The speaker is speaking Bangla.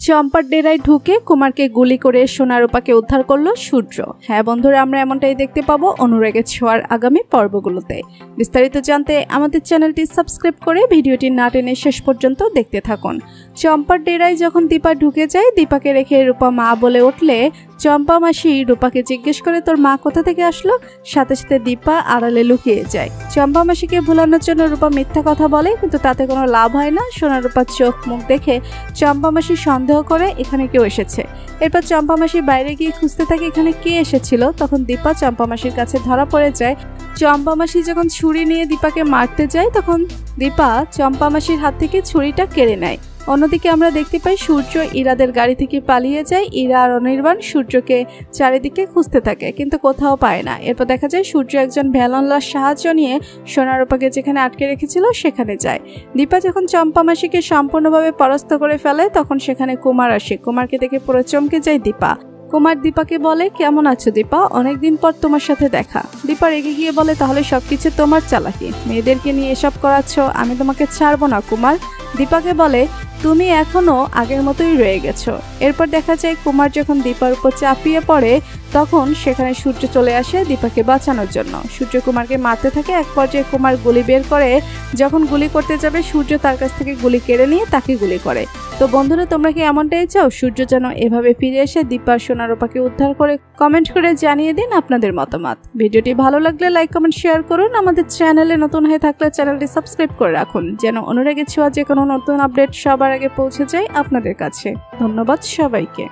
চম্পার ডেরায় ঢুকে কুমারকে গুলি করে সোনা রূপাকে উদ্ধার করলো সূর্য। হ্যাঁ বন্ধুরা, আমরা এমনটাই দেখতে পাবো অনুরাগের ছোঁয়ার আগামী পর্বগুলোতে। বিস্তারিত জানতে আমাদের চ্যানেলটি সাবস্ক্রাইব করে ভিডিওটি না টেনে শেষ পর্যন্ত দেখতে থাকুন। চম্পার ডেরায় যখন দীপা ঢুকে যায়, দীপাকে রেখে রূপা মা বলে উঠলে চম্পা মাসি রূপাকে জিজ্ঞেস করে তোর মা কোথা থেকে আসলো। সাথে সাথে দীপা আড়ালে লুকিয়ে যায়। চম্পা মাসিকে ভোলানোর জন্য রূপা মিথ্যা কথা বলে, কিন্তু তাতে কোনো লাভ হয় না। সোনা রূপার চোখ মুখ দেখে চম্পা মাসি সন্দেহ করে এখানে কেউ এসেছে। এরপর চম্পা মাসি বাইরে গিয়ে খুঁজতে থাকে এখানে কে এসেছিল। তখন দীপা চম্পা মাসির কাছে ধরা পড়ে যায়। চম্পা মাসি যখন ছুরি নিয়ে দীপাকে মারতে যায়, তখন দীপা চম্পা মাসির হাত থেকে ছুরিটা কেড়ে নেয়। অন্যদিকে আমরা দেখতে পাই সূর্য ইরাদের গাড়ি থেকে পালিয়ে যায়। ইরা আর অনির্বাণ সূর্যকে চারিদিকে খুঁজতে থাকে, কিন্তু কোথাও পায় না। এরপর দেখা যায় সূর্য একজন ভ্যালনলার সাহায্য নিয়ে সোনা রূপাকে যেখানে আটকে রেখেছিল সেখানে যায়। দীপা যখন চম্পা মাসিকে সম্পূর্ণভাবে পরাস্ত করে ফেলে, তখন সেখানে কুমার আসে। কুমারকে দেখে পুরো চমকে যায় দীপা। কুমার দীপাকে বলে কেমন আছো দীপা, অনেকদিন পর তোমার সাথে দেখা। দীপা রেগে গিয়ে বলে তাহলে সবকিছু তোমার চালাকি, মেয়েদেরকে নিয়ে এসব করাচ্ছ, আমি তোমাকে ছাড়বো না। কুমার দীপাকে বলে তুমি এখনো আগের মতোই রয়ে গেছো। এরপর দেখা যায় কুমার যখন দীপার উপর চাপিয়ে পড়ে, তখন সেখানে সূর্য চলে আসে দীপাকে বাঁচানোর জন্য। সূর্য কুমারকে মারতে থাকে। এক পর্যায়ে কুমার গুলি বের করে, যখন গুলি করতে যাবে সূর্য তার কাছ থেকে গুলি কেড়ে নিয়ে তাকে গুলি করে। তো বন্ধুরা, তোমরা কি এমনটাই চাও সূর্য যেন এভাবে ফিরে এসে দীপার সোনা রূপাকে উদ্ধার করে? কমেন্ট করে জানিয়ে দিন আপনাদের মতামত। ভিডিওটি ভালো লাগলে লাইক কমেন্ট শেয়ার করুন। আমাদের চ্যানেলে নতুন হয়ে থাকলে চ্যানেলটি সাবস্ক্রাইব করে রাখুন, যেন অনুরাগের ছোঁয়া যে কোনো নতুন আপডেট সবার আগে পৌঁছে যায় আপনাদের কাছে। ধন্যবাদ সবাইকে।